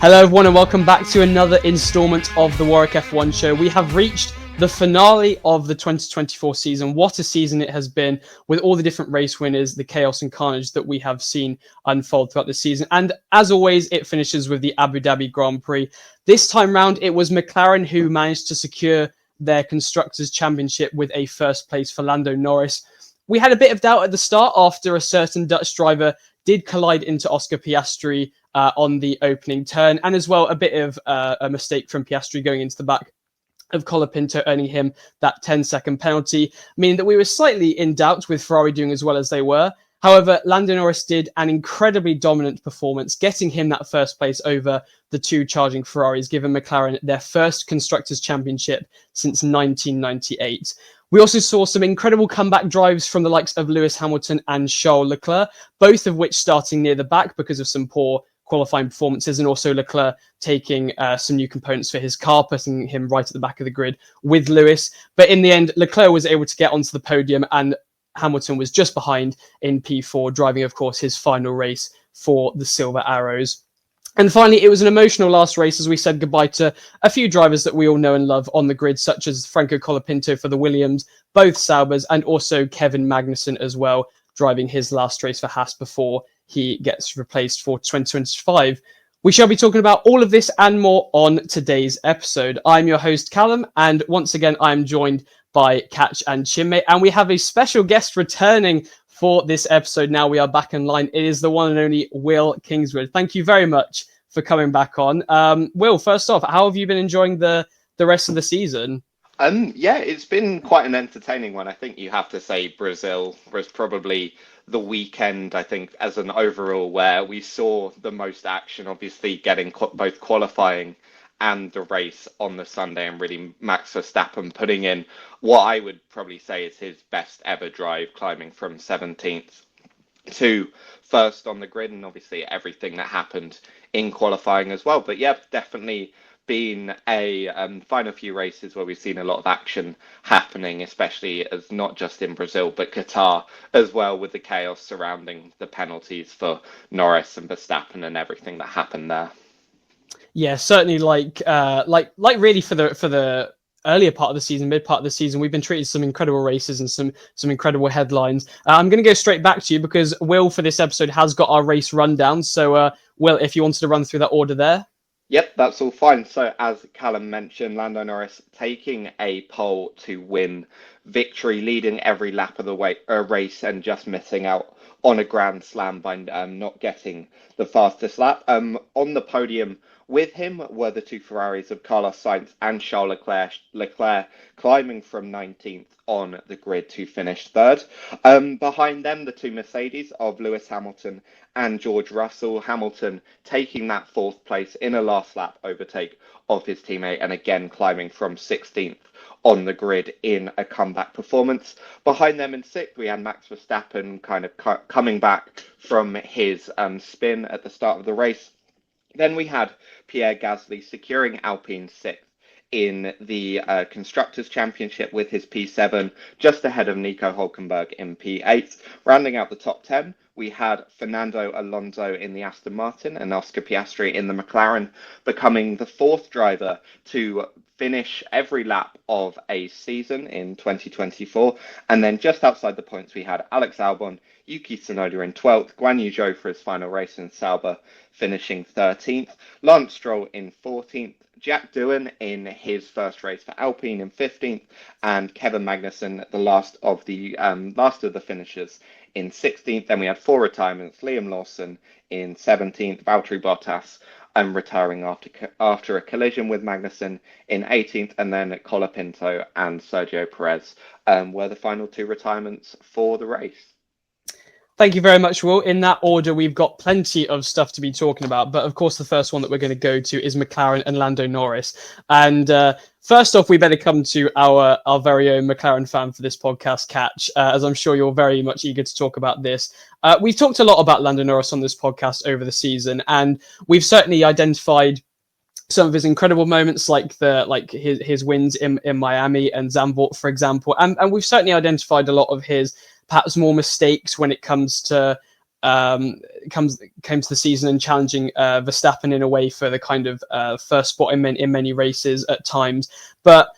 Hello everyone and welcome back to another instalment of the Warwick F1 Show. We have reached the finale of the 2024 season. What a season it has been, with all the different race winners, the chaos and carnage that we have seen unfold throughout the season. And as always, it finishes with the Abu Dhabi Grand Prix. This time round, it was McLaren who managed to secure their Constructors Championship with a first place for Lando Norris. We had a bit of doubt at the start after a certain Dutch driver did collide into Oscar Piastri on the opening turn, and as well a bit of a mistake from Piastri going into the back of Colapinto, earning him that 10-second penalty, meaning that we were slightly in doubt with Ferrari doing as well as they were. However, Lando Norris did an incredibly dominant performance, getting him that first place over the two charging Ferraris, giving McLaren their first Constructors' Championship since 1998. We also saw some incredible comeback drives from the likes of Lewis Hamilton and Charles Leclerc, both of which starting near the back because of some poor qualifying performances, and also Leclerc taking some new components for his car, putting him right at the back of the grid with Lewis. But in the end, Leclerc was able to get onto the podium and Hamilton was just behind in P4, driving, of course, his final race for the Silver Arrows. And finally, it was an emotional last race as we said goodbye to a few drivers that we all know and love on the grid, such as Franco Colapinto for the Williams, both Saubers, and also Kevin Magnussen as well, driving his last race for Haas before he gets replaced for 2025. We shall be talking about all of this and more on today's episode. I'm your host, Callum, and once again, I'm joined by Katch and Chinmay, and we have a special guest returning for this episode. Now we are back in line. It is the one and only Will Kingswood. Thank you very much for coming back on. Will, first off, how have you been enjoying the rest of the season? Yeah, it's been quite an entertaining one. I think you have to say Brazil was probably the weekend, I think, as an overall, where we saw the most action, obviously getting both qualifying and the race on the Sunday, and really Max Verstappen putting in what I would probably say is his best ever drive, climbing from 17th to first on the grid, and obviously everything that happened in qualifying as well. But yeah, definitely been a final few races where we've seen a lot of action happening, especially as not just in Brazil but Qatar as well, with the chaos surrounding the penalties for Norris and Verstappen and everything that happened there. Yeah, certainly. Like really for the earlier part of the season, mid part of the season, we've been treated some incredible races and some incredible headlines. I'm going to go straight back to you because Will for this episode has got our race rundown. So, Will, if you wanted to run through that order there. Yep, that's all fine. So as Callum mentioned, Lando Norris taking a pole to win victory, leading every lap of the race and just missing out on a grand slam by not getting the fastest lap. On the podium with him were the two Ferraris of Carlos Sainz and Charles Leclerc climbing from 19th on the grid to finish third. Behind them, the two Mercedes of Lewis Hamilton and George Russell. Hamilton taking that fourth place in a last lap overtake of his teammate, and again climbing from 16th on the grid in a comeback performance. Behind them in sixth, we had Max Verstappen kind of coming back from his spin at the start of the race. Then we had Pierre Gasly securing Alpine sixth in the Constructors Championship with his P7, just ahead of Nico Hülkenberg in P8. Rounding out the top 10, we had Fernando Alonso in the Aston Martin and Oscar Piastri in the McLaren, becoming the fourth driver to finish every lap of a season in 2024. And then just outside the points, we had Alex Albon, Yuki Tsunoda in 12th, Guan Yu Zhou for his final race in Sauber finishing 13th, Lance Stroll in 14th, Jack Doohan in his first race for Alpine in 15th, and Kevin Magnussen, the last of the finishers, in 16th. Then we had four retirements: Liam Lawson in 17th, Valtteri Bottas retiring after a collision with Magnussen in 18th, and then Colapinto and Sergio Perez were the final two retirements for the race. Thank you very much, Will. In that order, we've got plenty of stuff to be talking about. But of course, the first one that we're going to go to is McLaren and Lando Norris. And first off, we better come to our very own McLaren fan for this podcast, Katch, as I'm sure you're very much eager to talk about this. We've talked a lot about Lando Norris on this podcast over the season, and we've certainly identified some of his incredible moments, like his wins in Miami and Zandvoort, for example. And we've certainly identified a lot of his perhaps more mistakes when it comes to came to the season and challenging Verstappen in a way for the kind of first spot in many races at times. But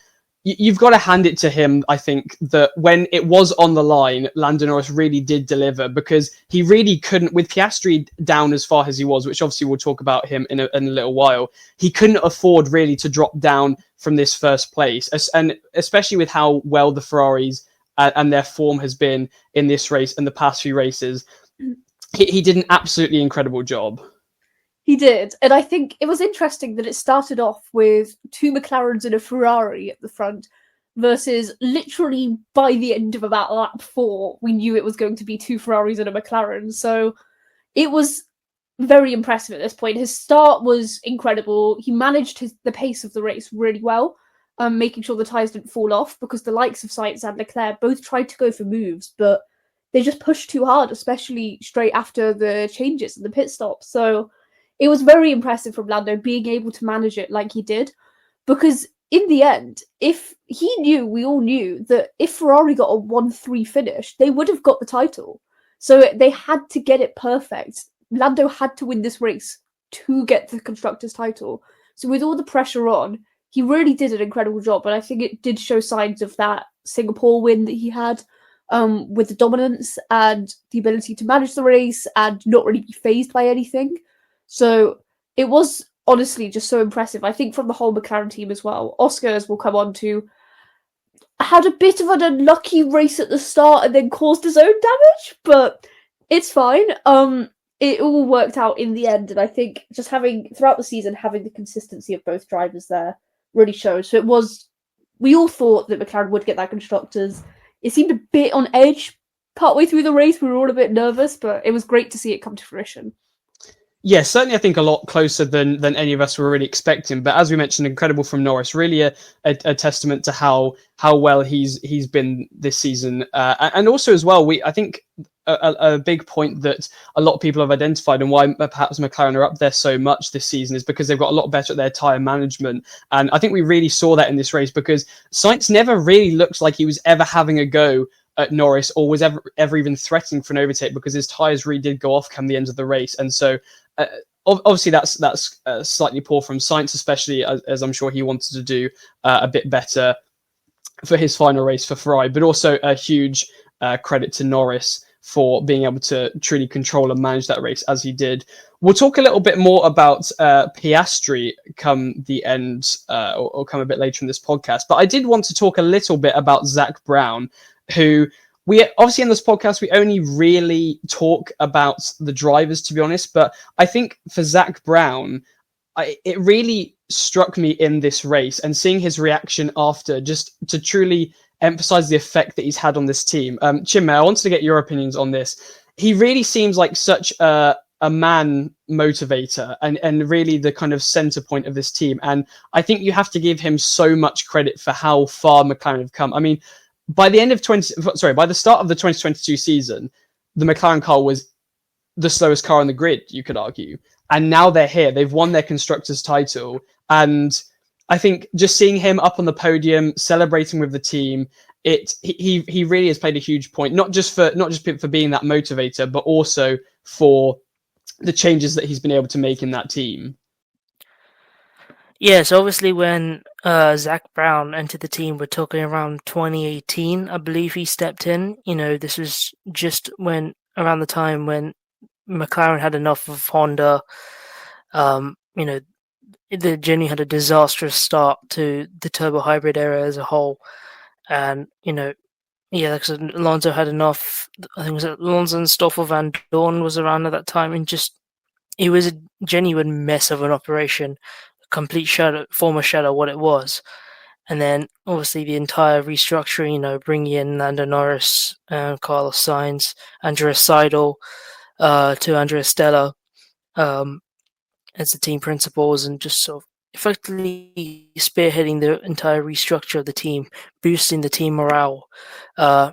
you've got to hand it to him, I think, that when it was on the line, Lando Norris really did deliver, because he really couldn't, with Piastri down as far as he was, which obviously we'll talk about him in a little while, he couldn't afford really to drop down from this first place, and especially with how well the Ferraris and their form has been in this race and the past few races. He did an absolutely incredible job. He did. And I think it was interesting that it started off with 2 McLarens and a Ferrari at the front, versus literally by the end of about lap 4, we knew it was going to be 2 Ferraris and a McLaren. So it was very impressive at this point. His start was incredible. He managed the pace of the race really well, making sure the tyres didn't fall off, because the likes of Sainz and Leclerc both tried to go for moves, but they just pushed too hard, especially straight after the changes and the pit stop. So it was very impressive from Lando being able to manage it like he did, because in the end, we all knew that if Ferrari got a 1-3 finish, they would have got the title. So they had to get it perfect. Lando had to win this race to get the Constructors title. So with all the pressure on, he really did an incredible job. And I think it did show signs of that Singapore win that he had, with the dominance and the ability to manage the race and not really be fazed by anything. So it was honestly just so impressive. I think from the whole McLaren team as well. Oscar, as we'll come on to, had a bit of an unlucky race at the start and then caused his own damage, but it's fine. It all worked out in the end, and I think just throughout the season, having the consistency of both drivers there really showed. So we all thought that McLaren would get that Constructors. It seemed a bit on edge partway through the race. We were all a bit nervous, but it was great to see it come to fruition. Yeah, certainly I think a lot closer than any of us were really expecting. But as we mentioned, incredible from Norris. Really a testament to how well he's been this season. And also as well, I think a big point that a lot of people have identified, and why perhaps McLaren are up there so much this season, is because they've got a lot better at their tyre management. And I think we really saw that in this race, because Sainz never really looked like he was ever having a go at Norris, or was ever even threatening for an overtake, because his tyres really did go off come the end of the race. And so obviously that's slightly poor from Sainz, especially as I'm sure he wanted to do a bit better for his final race for Ferrari, but also a huge credit to Norris for being able to truly control and manage that race as he did. We'll talk a little bit more about Piastri come the end, or come a bit later in this podcast, but I did want to talk a little bit about Zak Brown, who we obviously in this podcast, we only really talk about the drivers, to be honest. But I think for Zak Brown, it really struck me in this race, and seeing his reaction after, just to truly emphasize the effect that he's had on this team. Chinmay, I wanted to get your opinions on this. He really seems like such a man motivator, and really the kind of center point of this team. And I think you have to give him so much credit for how far McLaren have come. I mean, by the start of the 2022 season, the McLaren car was the slowest car on the grid, you could argue. And now they're here. They've won their Constructors title. And I think just seeing him up on the podium, celebrating with the team, he really has played a huge point, not just for being that motivator, but also for the changes that he's been able to make in that team. Yes, obviously when Zak Brown entered the team, we're talking around 2018, I believe he stepped in. This was just around the time when McLaren had enough of Honda. They genuinely had a disastrous start to the turbo hybrid era as a whole. And, like I said, Alonso had enough. I think it was Alonso and Stoffel Van Dorn was around at that time. And it was a genuine mess of an operation. Complete former shadow what it was. And then obviously the entire restructuring, bringing in Lando Norris, Carlos Sainz, Andreas Seidel, to Andreas Stella as the team principals, and just sort of effectively spearheading the entire restructure of the team, boosting the team morale,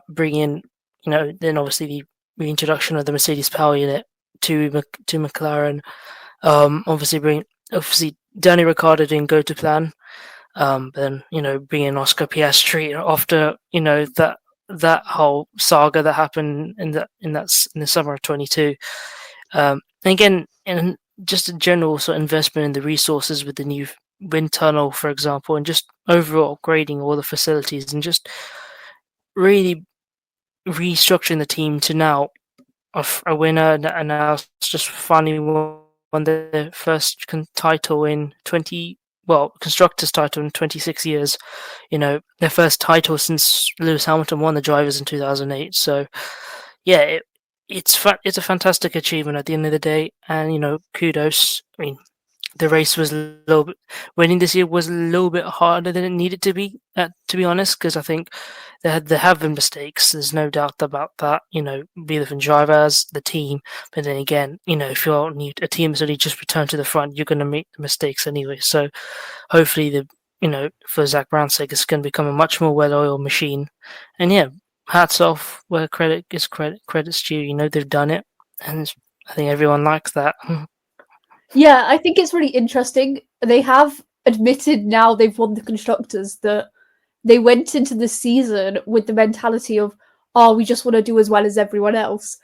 bringing then obviously the reintroduction of the Mercedes power unit to McLaren, obviously Danny Ricciardo didn't go to plan. Then, bringing Oscar Piastri after, that that whole saga that happened in the summer of 22. And again, and just a general sort of investment in the resources with the new wind tunnel, for example, and just overall upgrading all the facilities and just really restructuring the team to now a winner, and now just finally won their first title in constructors title in 26 years. Their first title since Lewis Hamilton won the drivers in 2008. So yeah, it's a fantastic achievement at the end of the day, and kudos. I mean, the race was a little bit, winning this year was a little bit harder than it needed to be honest, because I think there have been mistakes. There's no doubt about that, be it from drivers, the team. But then again, if you're a team that's only just returned to the front, you're going to make the mistakes anyway. So hopefully for Zach Brown's sake, it's going to become a much more well-oiled machine. And yeah, hats off where credit is credit's due. They've done it, and I think everyone likes that. Yeah, I think it's really interesting. They have admitted now they've won the Constructors that they went into the season with the mentality of, we just want to do as well as everyone else.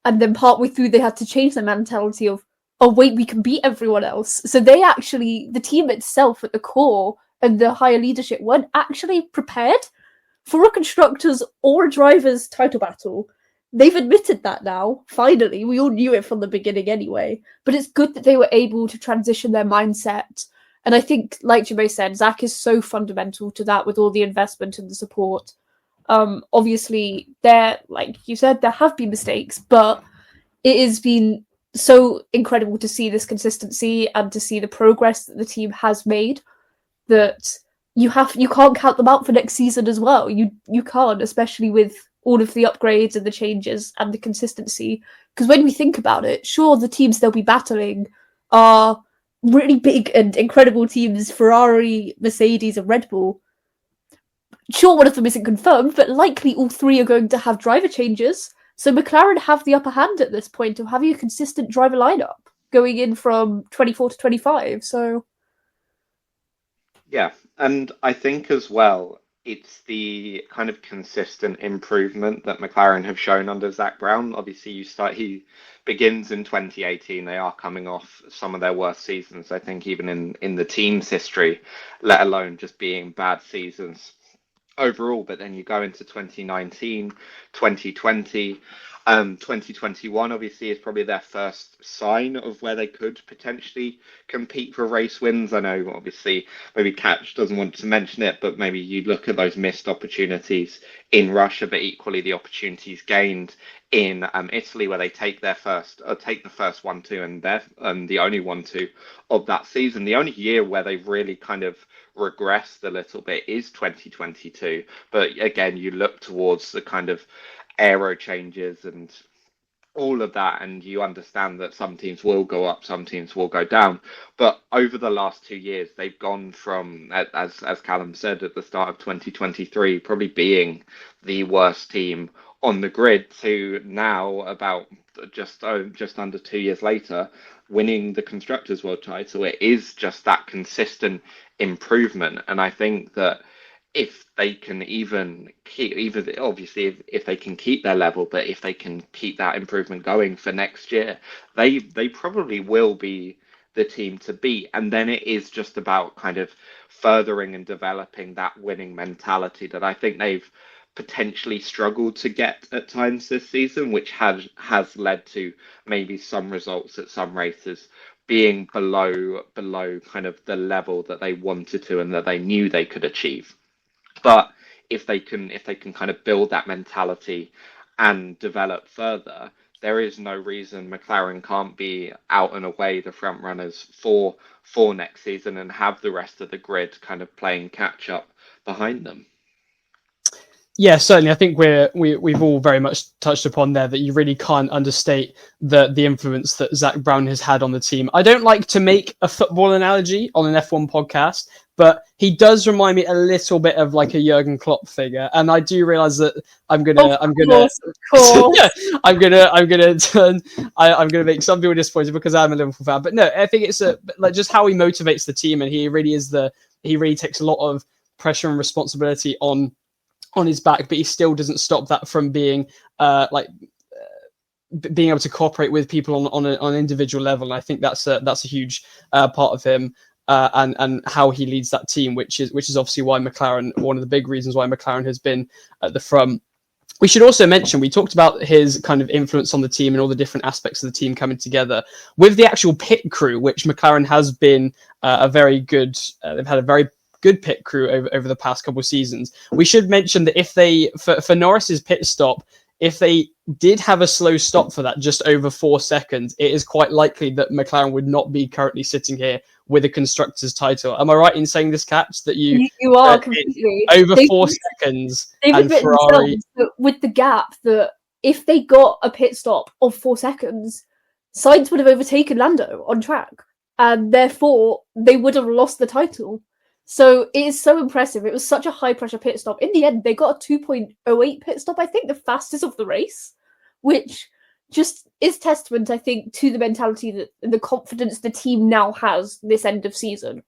And then partway through, they had to change their mentality of, wait, we can beat everyone else. So the team itself at the core and the higher leadership weren't actually prepared for a Constructors or a Drivers title battle. They've admitted that now, finally. We all knew it from the beginning anyway. But it's good that they were able to transition their mindset. And I think, like Chinmay said, Zach is so fundamental to that with all the investment and the support. Obviously, like you said, there have been mistakes, but it has been so incredible to see this consistency and to see the progress that the team has made, that you can't count them out for next season as well. You can't, especially with all of the upgrades and the changes and the consistency. Because when we think about it, sure, the teams they'll be battling are really big and incredible teams, Ferrari, Mercedes and Red Bull. Sure, one of them isn't confirmed, but likely all three are going to have driver changes. So McLaren have the upper hand at this point of having a consistent driver lineup going in from 24 to 25. So yeah, and I think as well, it's the kind of consistent improvement that McLaren have shown under Zach Brown. Obviously, he begins in 2018. They are coming off some of their worst seasons, I think, even in the team's history, let alone just being bad seasons overall. But then you go into 2019, 2020, 2021 obviously is probably their first sign of where they could potentially compete for race wins. I know obviously maybe Katch doesn't want to mention it, but maybe you look at those missed opportunities in Russia, but equally the opportunities gained in Italy, where they take the first 1-2 and the only 1-2 of that season. The only year where they've really kind of regressed a little bit is 2022. But again, you look towards the kind of aero changes and all of that, and you understand that some teams will go up, some teams will go down. But over the last 2 years, they've gone from, as Callum said at the start of 2023, probably being the worst team on the grid, to now, about just under 2 years later, winning the Constructors' World title. It is just that consistent improvement, and I think that if they can even keep, obviously if they can keep their level, but if they can keep that improvement going for next year, they probably will be the team to beat. And then it is just about kind of furthering and developing that winning mentality that I think they've potentially struggled to get at times this season, which has led to maybe some results at some races being below kind of the level that they wanted to and that they knew they could achieve. But if they can kind of build that mentality and develop further, there is no reason McLaren can't be out and away the front runners for next season and have the rest of the grid kind of playing catch up behind them. Yeah, certainly. I think we've all very much touched upon there that you really can't understate the influence that Zach Brown has had on the team. I don't like to make a football analogy on an F1 podcast, but he does remind me a little bit of like a Jurgen Klopp figure, and I do realize that I'm gonna make some people disappointed because I'm a Liverpool fan. But no, I think it's like just how he motivates the team, and he really takes a lot of pressure and responsibility on on his back, but he still doesn't stop that from being being able to cooperate with people on an individual level. And I think that's a huge part of him. And how he leads that team, which is obviously why McLaren, one of the big reasons why McLaren has been at the front. We should also mention, we talked about his kind of influence on the team and all the different aspects of the team coming together. With the actual pit crew, which McLaren has been they've had a very good pit crew over the past couple of seasons. We should mention that if they, for Norris's pit stop, if they did have a slow stop for that, just over 4 seconds, it is quite likely that McLaren would not be currently sitting here with a constructors title. Am I right in saying this, Katch, that you are completely over 4 seconds? They've And Ferrari, with the gap that if they got a pit stop of 4 seconds, Sainz would have overtaken Lando on track, and therefore they would have lost the title. So it is so impressive. It was such a high pressure pit stop. In the end, they got a 2.08 pit stop, I think the fastest of the race, which just is testament, I think, to the mentality that the confidence the team now has this end of season.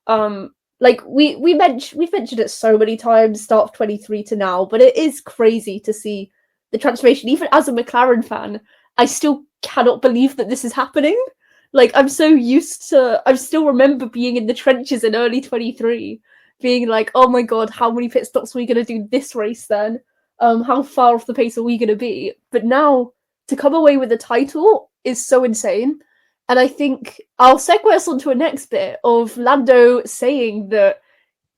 Like we've mentioned it so many times, start of 23 to now, but it is crazy to see the transformation. Even as a McLaren fan, I still cannot believe that this is happening. Like, I still remember being in the trenches in early 23, being like, oh my god, how many pit stops are we going to do this race then? How far off the pace are we going to be? But now, to come away with the title is so insane. And I think I'll segue us onto a next bit of Lando saying that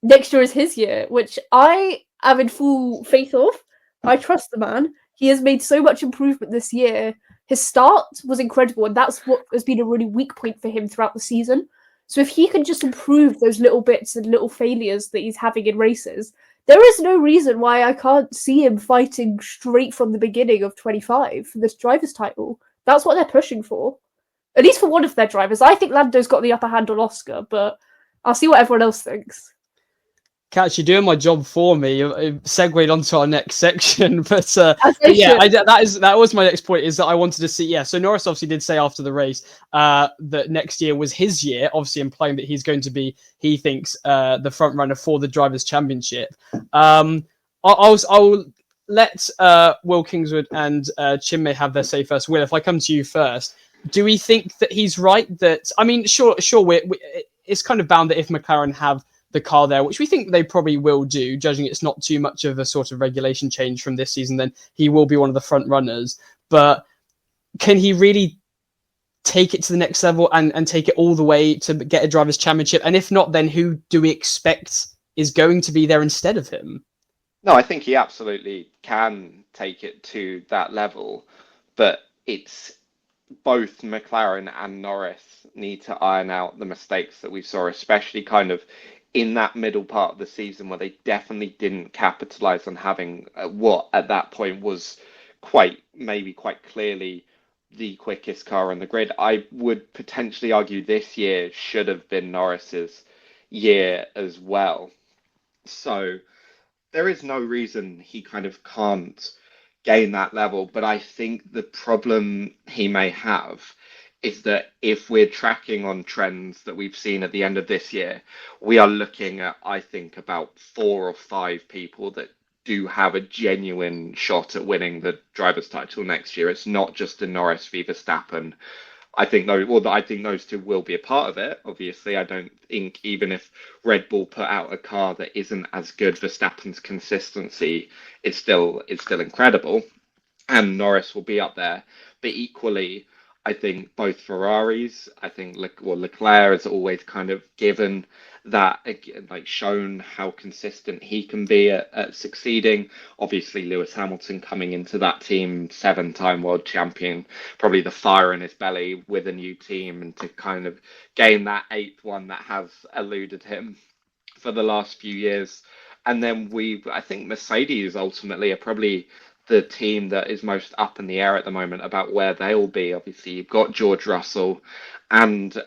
next year is his year, which I am in full faith of. I trust the man. He has made so much improvement this year. His start was incredible, and that's what has been a really weak point for him throughout the season. So if he can just improve those little bits and little failures that he's having in races, there is no reason why I can't see him fighting straight from the beginning of 25 for this driver's title. That's what they're pushing for. At least for one of their drivers. I think Lando's got the upper hand on Oscar, but I'll see what everyone else thinks. Katch, you're doing my job for me. You've segued onto our next section, but Yeah, that was my next point. Is that I wanted to see. Yeah, so Norris obviously did say after the race that next year was his year, obviously implying that he's going to be, he thinks, the front runner for the Drivers' Championship. I'll let Will Kingswood and Chinmay have their say first. Will, if I come to you first, do we think that he's right? That, I mean, sure, it's kind of bound that if McLaren have the car there, which we think they probably will do, judging it's not too much of a sort of regulation change from this season, then he will be one of the front runners. But can he really take it to the next level and take it all the way to get a Drivers' Championship? And if not, then who do we expect is going to be there instead of him? No, I think he absolutely can take it to that level, but it's both McLaren and Norris need to iron out the mistakes that we saw, especially kind of in that middle part of the season where they definitely didn't capitalize on having what at that point was quite clearly the quickest car on the grid. I would potentially argue this year should have been Norris's year as well. So there is no reason he kind of can't gain that level. But I think the problem he may have is that if we're tracking on trends that we've seen at the end of this year, we are looking at, I think, about 4 or 5 people that do have a genuine shot at winning the driver's title next year. It's not just a Norris v Verstappen. I think those two will be a part of it. Obviously, I don't think even if Red Bull put out a car that isn't as good, Verstappen's consistency is still incredible, and Norris will be up there. But equally, I think both Ferraris, Leclerc has always kind of given that, like, shown how consistent he can be at succeeding. Obviously, Lewis Hamilton coming into that team, 7-time world champion, probably the fire in his belly with a new team, and to kind of gain that 8th one that has eluded him for the last few years. And then I think Mercedes ultimately are probably the team that is most up in the air at the moment about where they'll be. Obviously, you've got George Russell and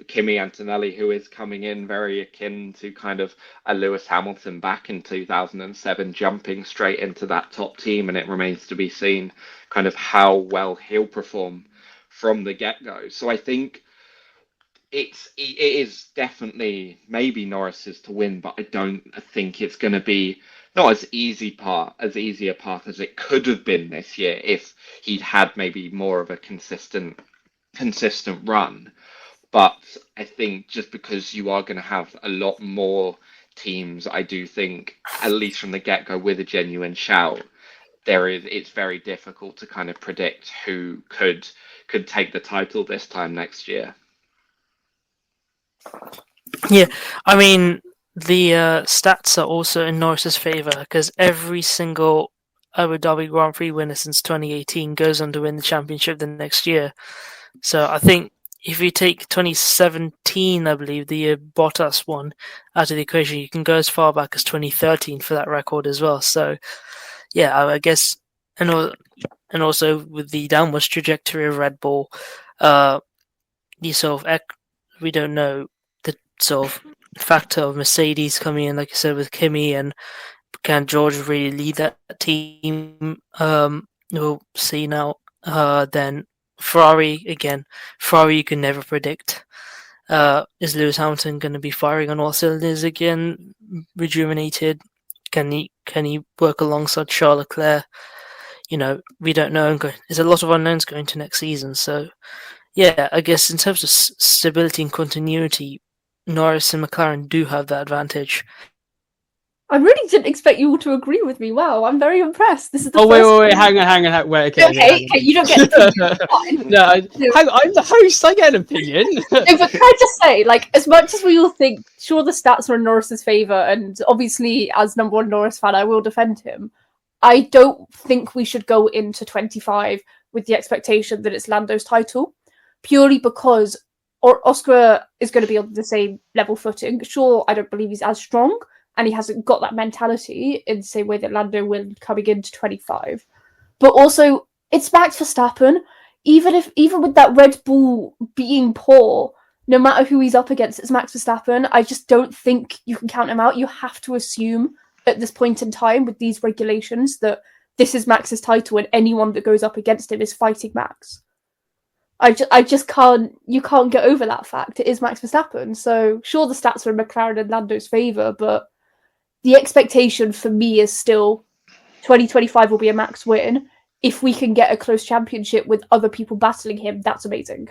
Kimi Antonelli, who is coming in very akin to kind of a Lewis Hamilton back in 2007, jumping straight into that top team, and it remains to be seen kind of how well he'll perform from the get-go. So I think it is definitely maybe Norris's to win, but I don't think it's going to be not as easy a path as it could have been this year if he'd had maybe more of a consistent run. But I think just because you are going to have a lot more teams, I do think, at least from the get-go, with a genuine shout, it's very difficult to kind of predict who could take the title this time next year. Yeah, I mean, the stats are also in Norris's favour because every single Abu Dhabi Grand Prix winner since 2018 goes on to win the championship the next year. So I think if you take 2017, I believe, the year Bottas won, out of the equation, you can go as far back as 2013 for that record as well. So, yeah, I guess, and also with the downwards trajectory of Red Bull, we don't know the sort of factor of Mercedes coming in, like you said, with Kimi, and can George really lead that team? We'll see now. Then Ferrari you can never predict. Is Lewis Hamilton going to be firing on all cylinders again, rejuvenated? Can he work alongside Charles Leclerc? We don't know. There's a lot of unknowns going to next season. So, yeah, I guess in terms of stability and continuity, Norris and McLaren do have that advantage. I really didn't expect you all to agree with me. Wow, I'm very impressed. This is the wait, hang on. Wait, okay, you don't get an opinion. No, hang on, I'm the host, I get an opinion. No, but can I just say, as much as we all think, sure, the stats are in Norris's favour, and obviously, as number one Norris fan, I will defend him, I don't think we should go into 25 with the expectation that it's Lando's title, purely because Oscar is going to be on the same level footing. Sure, I don't believe he's as strong, and he hasn't got that mentality in the same way that Lando will coming into 25. But also, it's Max Verstappen. Even with that Red Bull being poor, no matter who he's up against, it's Max Verstappen. I just don't think you can count him out. You have to assume at this point in time with these regulations that this is Max's title and anyone that goes up against him is fighting Max. I just can't. You can't get over that fact. It is Max Verstappen. So sure, the stats are in McLaren and Lando's favour, but the expectation for me is still 2025 will be a Max win. If we can get a close championship with other people battling him, that's amazing.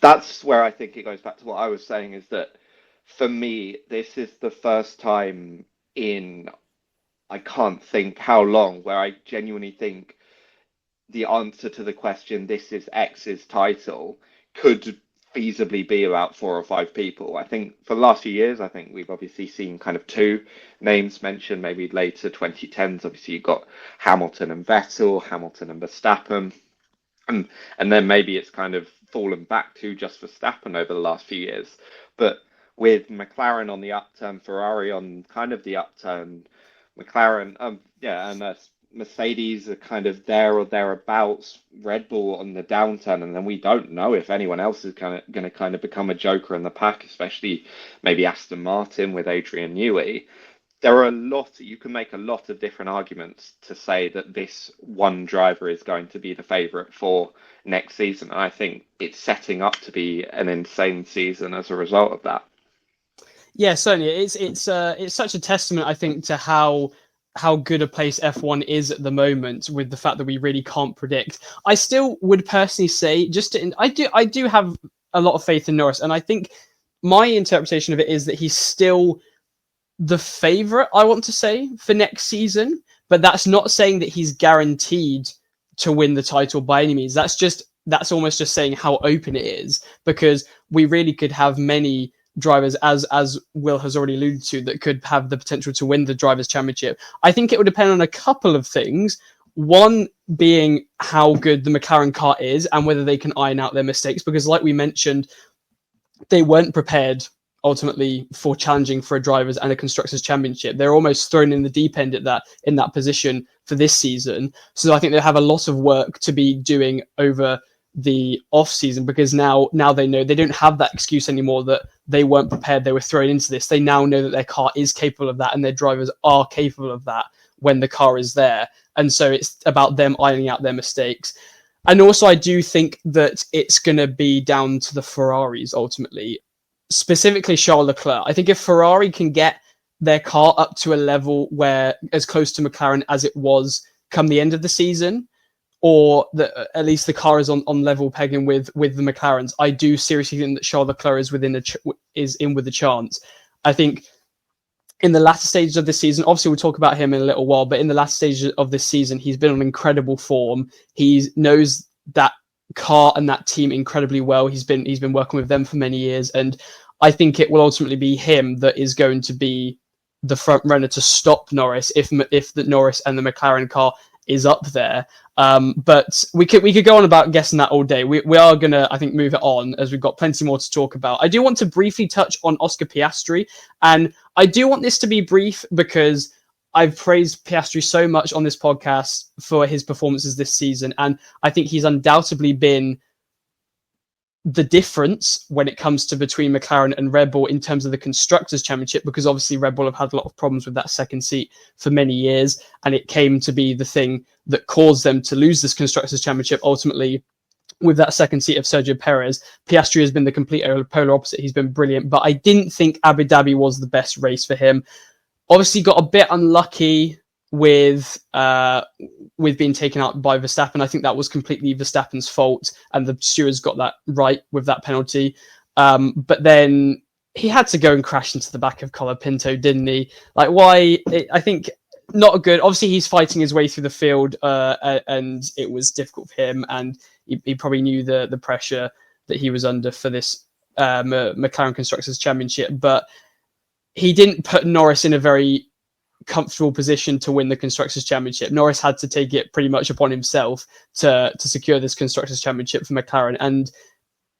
That's where I think it goes back to what I was saying, is that for me, this is the first time in I can't think how long where I genuinely think the answer to the question, this is X's title, could feasibly be about 4 or 5 people. I think for the last few years, I think we've obviously seen kind of 2 names mentioned, maybe later 2010s. Obviously, you've got Hamilton and Vettel, Hamilton and Verstappen. And then maybe it's kind of fallen back to just Verstappen over the last few years. But with McLaren on the upturn, Ferrari on kind of the upturn, McLaren, and Mercedes are kind of there or thereabouts, Red Bull on the downturn, and then we don't know if anyone else is going to kind of become a joker in the pack, especially maybe Aston Martin with Adrian Newey. There are you can make a lot of different arguments to say that this one driver is going to be the favourite for next season. And I think it's setting up to be an insane season as a result of that. Yeah, certainly. It's such a testament, I think, to how good a place F1 is at the moment, with the fact that we really can't predict. I still would personally say, I do have a lot of faith in Norris, and I think my interpretation of it is that he's still the favourite, I want to say, for next season, but that's not saying that he's guaranteed to win the title by any means. That's almost just saying how open it is, because we really could have many drivers, as Will has already alluded to, that could have the potential to win the Drivers' Championship. I think it would depend on a couple of things. One being how good the McLaren car is and whether they can iron out their mistakes, because like we mentioned, they weren't prepared ultimately for challenging for a Drivers' and a Constructors' Championship. They're almost thrown in the deep end in that position for this season. So I think they have a lot of work to be doing over the off season, because now they know they don't have that excuse anymore that they weren't prepared, they were thrown into this. They now know that their car is capable of that and their drivers are capable of that when the car is there. And so it's about them ironing out their mistakes. And also, I do think that it's going to be down to the Ferraris ultimately, specifically Charles Leclerc. I think if Ferrari can get their car up to a level where as close to McLaren as it was come the end of the season, or at least the car is on level pegging with the McLarens, I do seriously think that Charles Leclerc is in with a chance. I think in the latter stages of this season, obviously we'll talk about him in a little while, but in the latter stages of this season, he's been on incredible form. He knows that car and that team incredibly well. He's been working with them for many years, and I think it will ultimately be him that is going to be the front runner to stop Norris if the Norris and the McLaren car is up there. But we could go on about guessing that all day. We are going to, I think, move it on as we've got plenty more to talk about. I do want to briefly touch on Oscar Piastri, and I do want this to be brief because I've praised Piastri so much on this podcast for his performances this season, and I think he's undoubtedly been the difference when it comes to between McLaren and Red Bull in terms of the Constructors Championship, because obviously Red Bull have had a lot of problems with that second seat for many years, and it came to be the thing that caused them to lose this Constructors Championship ultimately with that second seat of Sergio Perez. Piastri has been the complete polar opposite. He's been brilliant, but I didn't think Abu Dhabi was the best race for him. Obviously got a bit unlucky with being taken out by Verstappen. I think that was completely Verstappen's fault, and the stewards got that right with that penalty. But then he had to go and crash into the back of Colapinto, didn't he? Like, why? I think not good. Obviously, he's fighting his way through the field, and it was difficult for him, and he probably knew the pressure that he was under for this McLaren Constructors Championship, but he didn't put Norris in a very comfortable position to win the Constructors Championship. Norris had to take it pretty much upon himself to secure this Constructors Championship for McLaren, and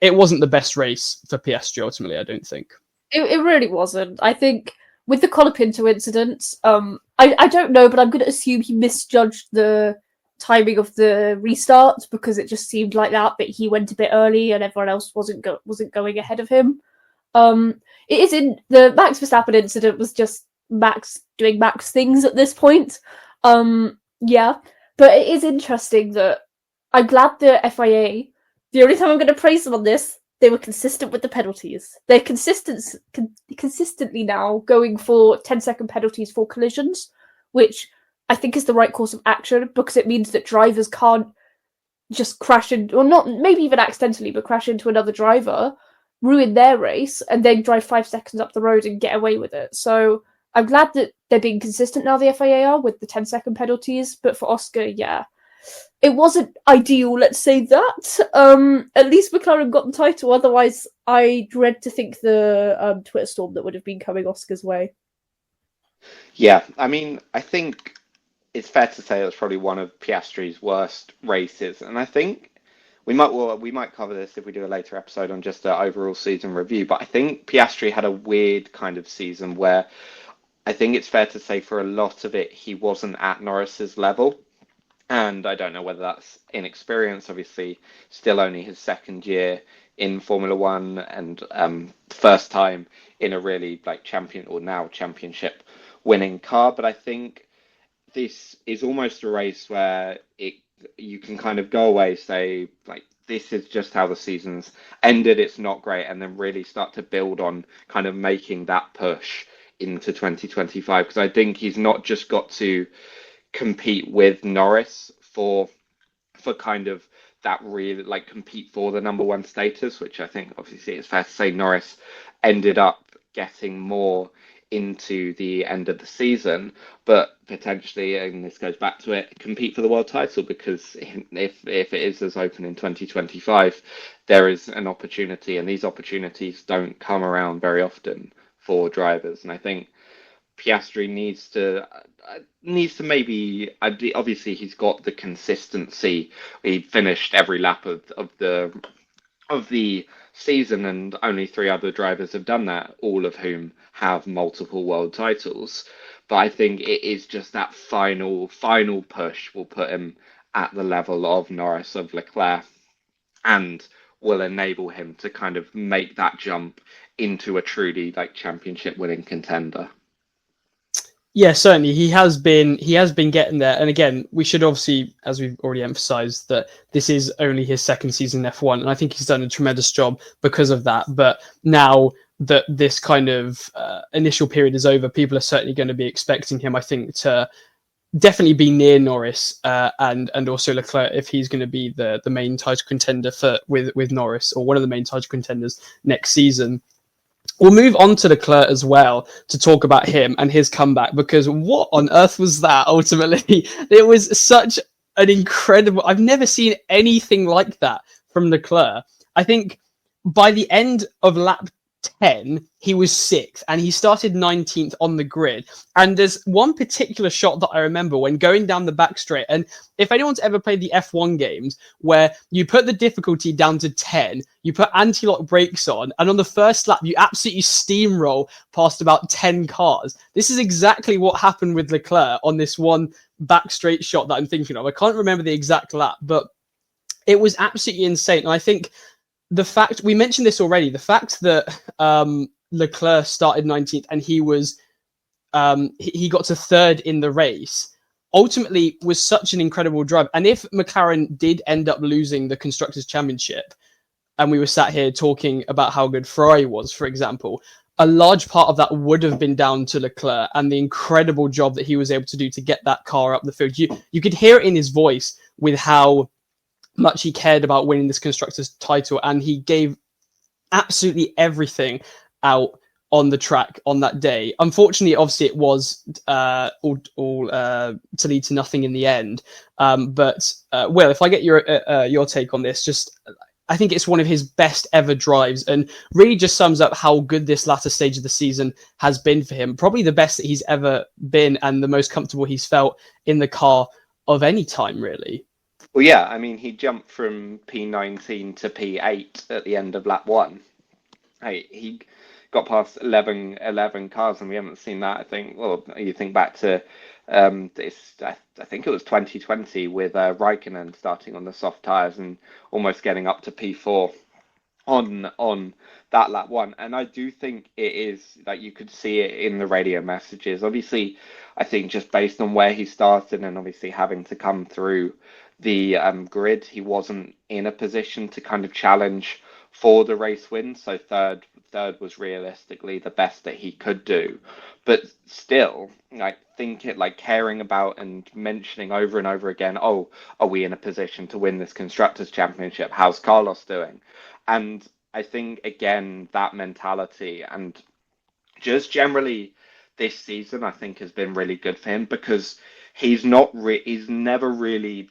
it wasn't the best race for Piastri ultimately, I don't think. It really wasn't. I think with the Colapinto incident, I don't know, but I'm going to assume he misjudged the timing of the restart because it just seemed like that he went a bit early and everyone else wasn't going ahead of him. It is in the Max Verstappen incident was just Max doing Max things at this point. Yeah, but it is interesting that I'm glad the FIA, the only time I'm going to praise them on this, they were consistent with the penalties. They're consistently now going for 10-second penalties for collisions, which I think is the right course of action because it means that drivers can't just crash in, or not maybe even accidentally, but crash into another driver, ruin their race, and then drive 5 seconds up the road and get away with it. So I'm glad that they're being consistent now, the FIA are, with the 10-second penalties. But for Oscar, yeah, it wasn't ideal, let's say that. At least McLaren got the title. Otherwise, I dread to think the Twitter storm that would have been coming Oscar's way. Yeah, I mean, I think it's fair to say that's probably one of Piastri's worst races. And I think we might cover this if we do a later episode on just the overall season review. But I think Piastri had a weird kind of season where I think it's fair to say for a lot of it, he wasn't at Norris's level. And I don't know whether that's inexperience, obviously still only his second year in Formula One and first time in a really championship winning car. But I think this is almost a race where you can kind of go away, say, like, this is just how the season's ended, it's not great, and then really start to build on kind of making that push into 2025. Because I think he's not just got to compete with Norris for kind of that really, like, compete for the number one status, which I think obviously it's fair to say Norris ended up getting more into the end of the season, but potentially, and this goes back to it, compete for the world title, because if it is as open in 2025, there is an opportunity, and these opportunities don't come around very often for drivers. And I think Piastri needs to maybe, obviously he's got the consistency. He finished every lap of the season, and only 3 other drivers have done that, all of whom have multiple world titles. But I think it is just that final push will put him at the level of Norris, of Leclerc, and will enable him to kind of make that jump into a truly, like, championship winning contender. Yeah, certainly he has been getting there. And again, we should obviously, as we've already emphasized, that this is only his second season in F1, and I think he's done a tremendous job because of that. But now that this kind of initial period is over, people are certainly going to be expecting him, I think, to definitely be near Norris and also Leclerc if he's going to be the main title contender with Norris, or one of the main title contenders next season. We'll move on to Leclerc as well to talk about him and his comeback, because what on earth was that ultimately? It was such an incredible... I've never seen anything like that from Leclerc. I think by the end of lap 10, he was 6th and he started 19th on the grid. And there's one particular shot that I remember when going down the back straight. And if anyone's ever played the F1 games where you put the difficulty down to 10, you put anti-lock brakes on, and on the first lap, you absolutely steamroll past about 10 cars. This is exactly what happened with Leclerc on this one back straight shot that I'm thinking of. I can't remember the exact lap, but it was absolutely insane. And I think the fact, we mentioned this already, the fact that Leclerc started 19th and he was he got to 3rd in the race ultimately was such an incredible drive. And if McLaren did end up losing the Constructors Championship, and we were sat here talking about how good Ferrari was, for example, a large part of that would have been down to Leclerc and the incredible job that he was able to do to get that car up the field. You could hear it in his voice with how much he cared about winning this constructors title, and he gave absolutely everything out on the track on that day. Unfortunately, obviously, it was all to lead to nothing in the end. But Will, if I get your take on this, just I think it's one of his best ever drives, and really just sums up how good this latter stage of the season has been for him. Probably the best that he's ever been, and the most comfortable he's felt in the car of any time, really. Well, yeah, I mean, he jumped from P19 to P8 at the end of lap 1. Hey, he got past 11 cars, and we haven't seen that. I think, well, you think back to I think it was 2020 with Raikkonen starting on the soft tyres and almost getting up to P4 on that lap 1. And I do think it is that you could see it in the radio messages. Obviously, I think just based on where he started and obviously having to come through the grid, he wasn't in a position to kind of challenge for the race win. So third was realistically the best that he could do. But still, I think it, like, caring about and mentioning over and over again, oh, are we in a position to win this Constructors Championship? How's Carlos doing? And I think, again, that mentality and just generally this season, I think, has been really good for him, because he's never really,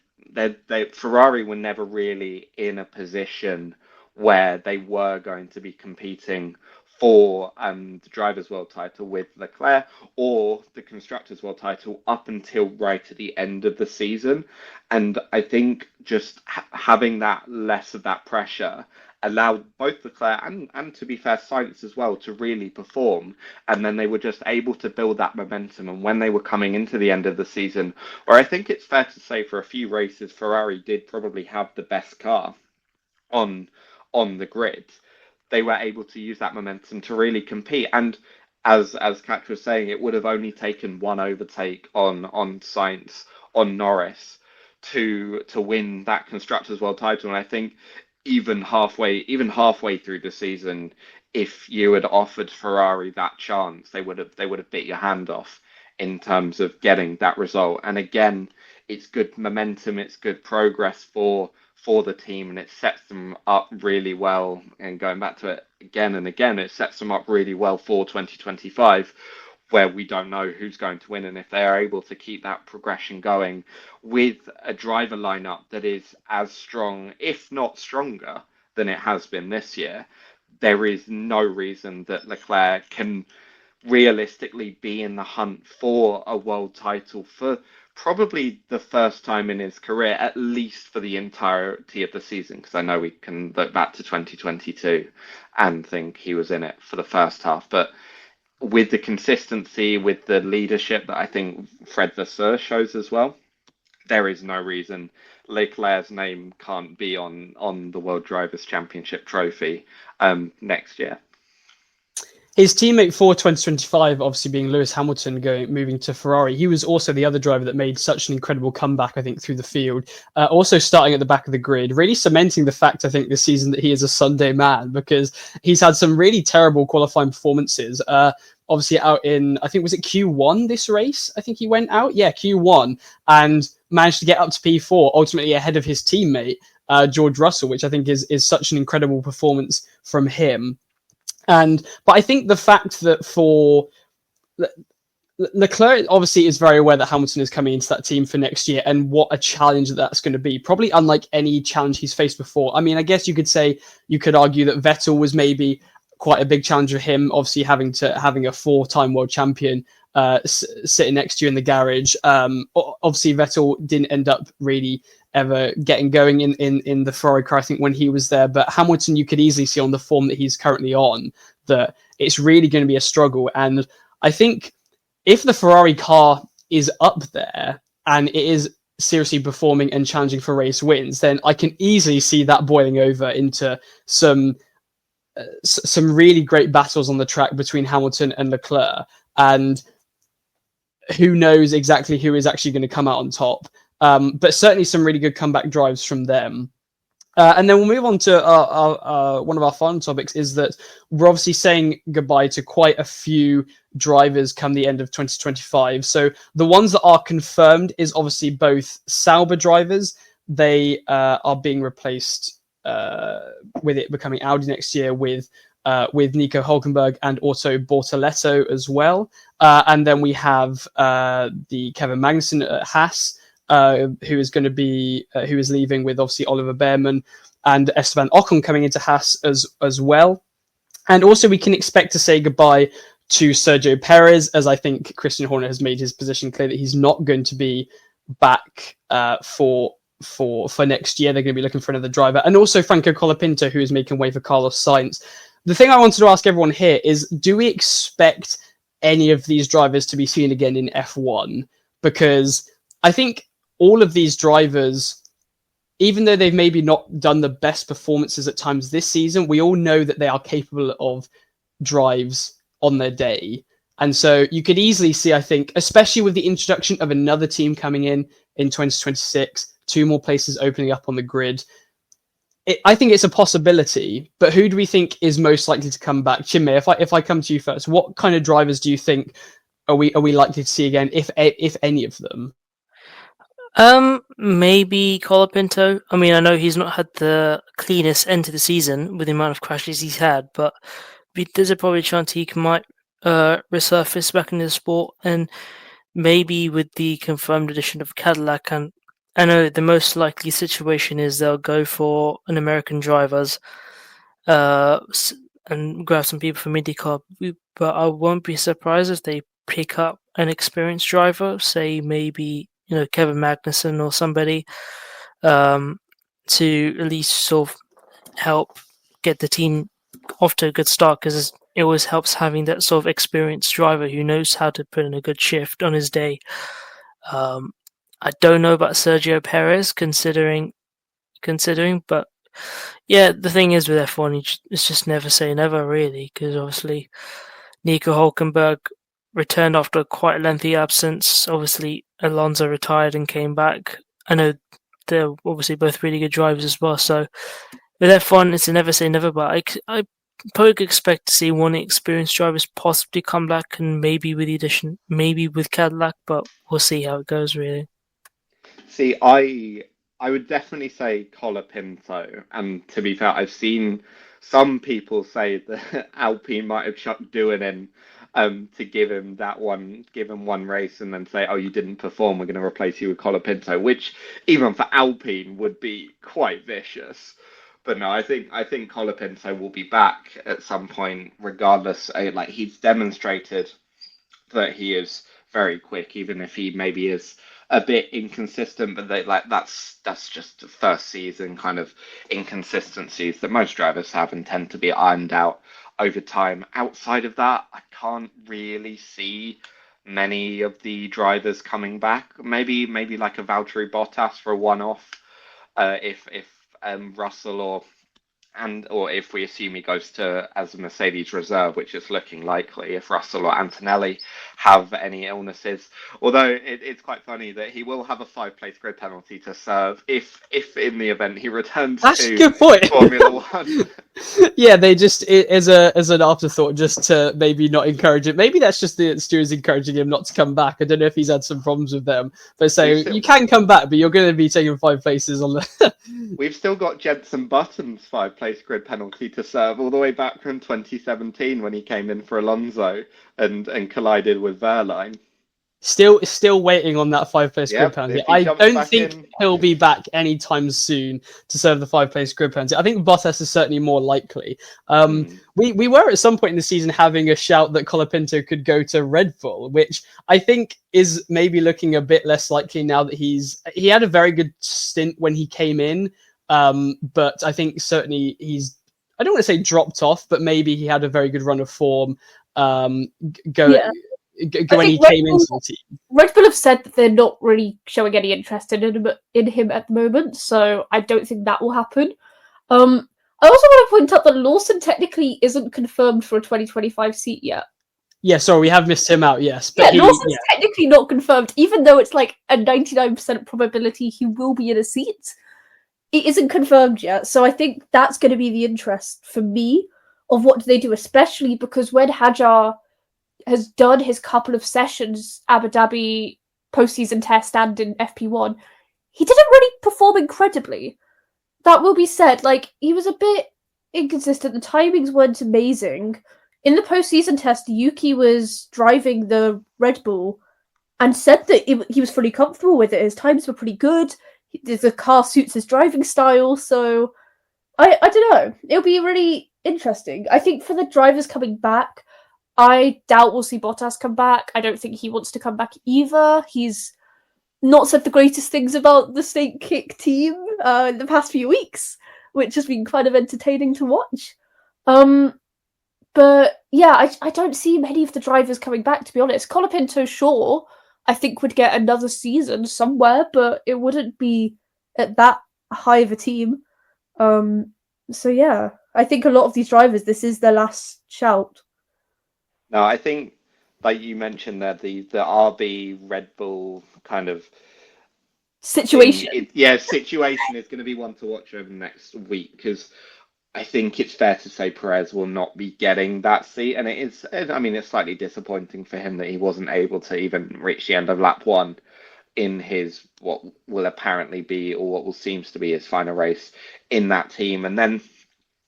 Ferrari were never really in a position where they were going to be competing for the Drivers' World title with Leclerc or the Constructors' World title up until right at the end of the season. And I think just having that less of that pressure allowed both Leclerc and to be fair, Sainz as well, to really perform. And then they were just able to build that momentum. And when they were coming into the end of the season, where I think it's fair to say for a few races, Ferrari did probably have the best car on the grid, they were able to use that momentum to really compete. And as Katch was saying, it would have only taken one overtake on Sainz, on Norris, to win that Constructors' World title. And I think even halfway through the season, if you had offered Ferrari that chance, they would have bit your hand off in terms of getting that result. And again, it's good momentum, it's good progress for the team, and it sets them up really well. And going back to it again and again, it sets them up really well for 2025, where we don't know who's going to win. And if they are able to keep that progression going with a driver lineup that is as strong, if not stronger, than it has been this year, there is no reason that Leclerc can realistically be in the hunt for a world title for probably the first time in his career, at least for the entirety of the season, because I know we can look back to 2022 and think he was in it for the first half. But with the consistency, with the leadership that I think Fred Vasseur shows as well, there is no reason Leclerc's name can't be on the World Drivers' Championship trophy next year. His teammate for 2025, obviously being Lewis Hamilton, moving to Ferrari, he was also the other driver that made such an incredible comeback, I think, through the field. Also starting at the back of the grid, really cementing the fact, I think, this season that he is a Sunday man, because he's had some really terrible qualifying performances. Obviously out in, I think, was it Q1 this race? I think he went out. Yeah, Q1, and managed to get up to P4, ultimately ahead of his teammate, George Russell, which I think is such an incredible performance from him. But I think the fact that for Leclerc obviously is very aware that Hamilton is coming into that team for next year, and what a challenge that's going to be. Probably unlike any challenge he's faced before. I mean, I guess you could argue that Vettel was maybe quite a big challenge for him, obviously having a 4-time world champion sitting next to you in the garage. Obviously Vettel didn't end up really ever getting going in the Ferrari car, I think, when he was there. But Hamilton, you could easily see on the form that he's currently on that it's really going to be a struggle. And I think if the Ferrari car is up there and it is seriously performing and challenging for race wins, then I can easily see that boiling over into some really great battles on the track between Hamilton and Leclerc. And who knows exactly who is actually going to come out on top. But certainly some really good comeback drives from them. And then we'll move on to one of our final topics, is that we're obviously saying goodbye to quite a few drivers come the end of 2025. So the ones that are confirmed is obviously both Sauber drivers. They are being replaced with it becoming Audi next year with Nico Hülkenberg and also Bortoleto as well. And then we have the Kevin Magnussen at Haas, who is leaving, with obviously Oliver Behrman and Esteban Ocon coming into Haas as well. And also we can expect to say goodbye to Sergio Perez, as I think Christian Horner has made his position clear that he's not going to be back for next year. They're going to be looking for another driver. And also Franco Colapinto, who is making way for Carlos Sainz. The thing I wanted to ask everyone here is, do we expect any of these drivers to be seen again in F1? Because I think all of these drivers, even though they've maybe not done the best performances at times this season, we all know that they are capable of drives on their day. And so you could easily see, I think, especially with the introduction of another team coming in 2026, 2 more places opening up on the grid, I think it's a possibility. But who do we think is most likely to come back? Chinmay, if I come to you first, what kind of drivers do you think are we likely to see again, if any of them? Maybe Colapinto. I mean, I know he's not had the cleanest end to the season with the amount of crashes he's had, but there's a probably chance he might resurface back into the sport, and maybe with the confirmed addition of Cadillac. And I know the most likely situation is they'll go for an American drivers and grab some people from IndyCar, but I won't be surprised if they pick up an experienced driver, say maybe Kevin Magnussen or somebody, to at least sort of help get the team off to a good start, because it always helps having that sort of experienced driver who knows how to put in a good shift on his day. I don't know about Sergio Perez, considering, but yeah, the thing is with F1, it's just never say never, really, because obviously Nico Hülkenberg returned after quite a lengthy absence. Obviously, Alonso retired and came back. I know they're obviously both really good drivers as well. So with F1, it's a never say never, but I probably could expect to see one experienced drivers possibly come back, and maybe with Cadillac, but we'll see how it goes, really. See, I would definitely say Colapinto, and to be fair, I've seen some people say that Alpine might have chucked Doohan in to give him one race and then say, oh, you didn't perform, we're going to replace you with Colapinto, which even for Alpine would be quite vicious. But no, I think Colapinto will be back at some point, regardless. Like, he's demonstrated that he is very quick, even if he maybe is a bit inconsistent. But that's just the first season kind of inconsistencies that most drivers have and tend to be ironed out over time. Outside of that, I can't really see many of the drivers coming back. Maybe like a Valtteri Bottas for a one-off, if Russell or or if we assume he goes to as a Mercedes reserve, which is looking likely, if Russell or Antonelli have any illnesses. Although it's quite funny that he will have a 5-place grid penalty to serve if in the event he returns to a good point. Formula One. Yeah, they just as an afterthought, just to maybe not encourage it. Maybe that's just the stewards encouraging him not to come back. I don't know if he's had some problems with them, but you can come back, but you're going to be taking 5 places on the. We've still got Jenson Button's 5-place grid penalty to serve all the way back from 2017 when he came in for Alonso and collided with Verline. Still waiting on that 5-place grid penalty. I don't think he'll be back anytime soon to serve the 5-place grid penalty. I think Bottas is certainly more likely. We were at some point in the season having a shout that Colapinto could go to Red Bull, which I think is maybe looking a bit less likely now that he had a very good stint when he came in, but I think certainly I don't want to say dropped off, but maybe he had a very good run of form when he came into the team. Red Bull have said that they're not really showing any interest in him at the moment, so I don't think that will happen. I also want to point out that Lawson technically isn't confirmed for a 2025 seat yet. Yeah, sorry, we have missed him out, yes. But Lawson's technically not confirmed, even though it's like a 99% probability he will be in a seat. It isn't confirmed yet, so I think that's going to be the interest for me of what do they do, especially because when Hadjar has done his couple of sessions, Abu Dhabi postseason test and in FP1, he didn't really perform incredibly. That will be said. Like, he was a bit inconsistent. The timings weren't amazing. In the postseason test, Yuki was driving the Red Bull and said that he was fully comfortable with it. His times were pretty good. The car suits his driving style. So, I don't know. It'll be really interesting. I think for the drivers coming back, I doubt we'll see Bottas come back. I don't think he wants to come back either. He's not said the greatest things about the Snake Kick team in the past few weeks, which has been kind of entertaining to watch. But yeah, I don't see many of the drivers coming back, to be honest. Colapinto, sure, I think would get another season somewhere, but it wouldn't be at that high of a team. So yeah, I think a lot of these drivers, this is their last shout. No, I think, like you mentioned there, the RB Red Bull kind of situation. Situation is going to be one to watch over the next week, because I think it's fair to say Perez will not be getting that seat, and it's slightly disappointing for him that he wasn't able to even reach the end of lap 1 in his what will apparently be, or what will seems to be, his final race in that team. And then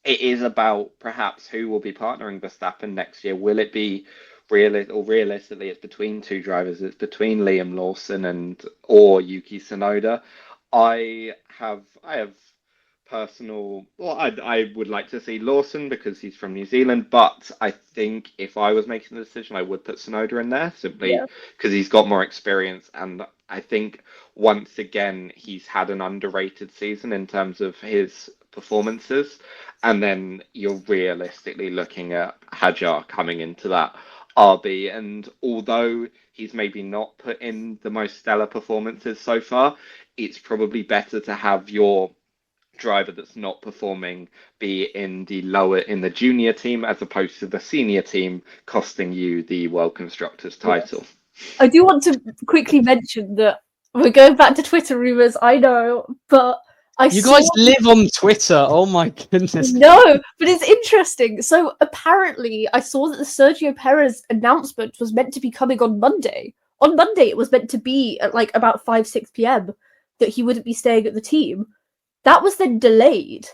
it is about perhaps who will be partnering Verstappen next year. Will it be realistically, it's between 2 drivers. It's between Liam Lawson or Yuki Tsunoda. I have personal. Well, I would like to see Lawson because he's from New Zealand, but I think if I was making the decision, I would put Tsunoda in there simply because he's got more experience, and I think once again he's had an underrated season in terms of his performances. And then you're realistically looking at Hadjar coming into that RB, and although he's maybe not put in the most stellar performances so far, it's probably better to have your driver that's not performing be in the junior team as opposed to the senior team costing you the World Constructors title. I do want to quickly mention that we're going back to Twitter rumours, I know, but you guys live on Twitter. Oh my goodness. No, but it's interesting. So apparently I saw that the Sergio Perez announcement was meant to be coming on Monday. On Monday it was meant to be at like about 5-6 p.m. that he wouldn't be staying at the team. That was then delayed.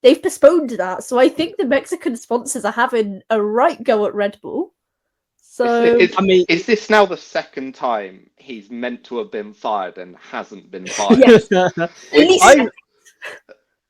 They've postponed that. So I think the Mexican sponsors are having a right go at Red Bull. So is this now the second time he's meant to have been fired and hasn't been fired? Yes.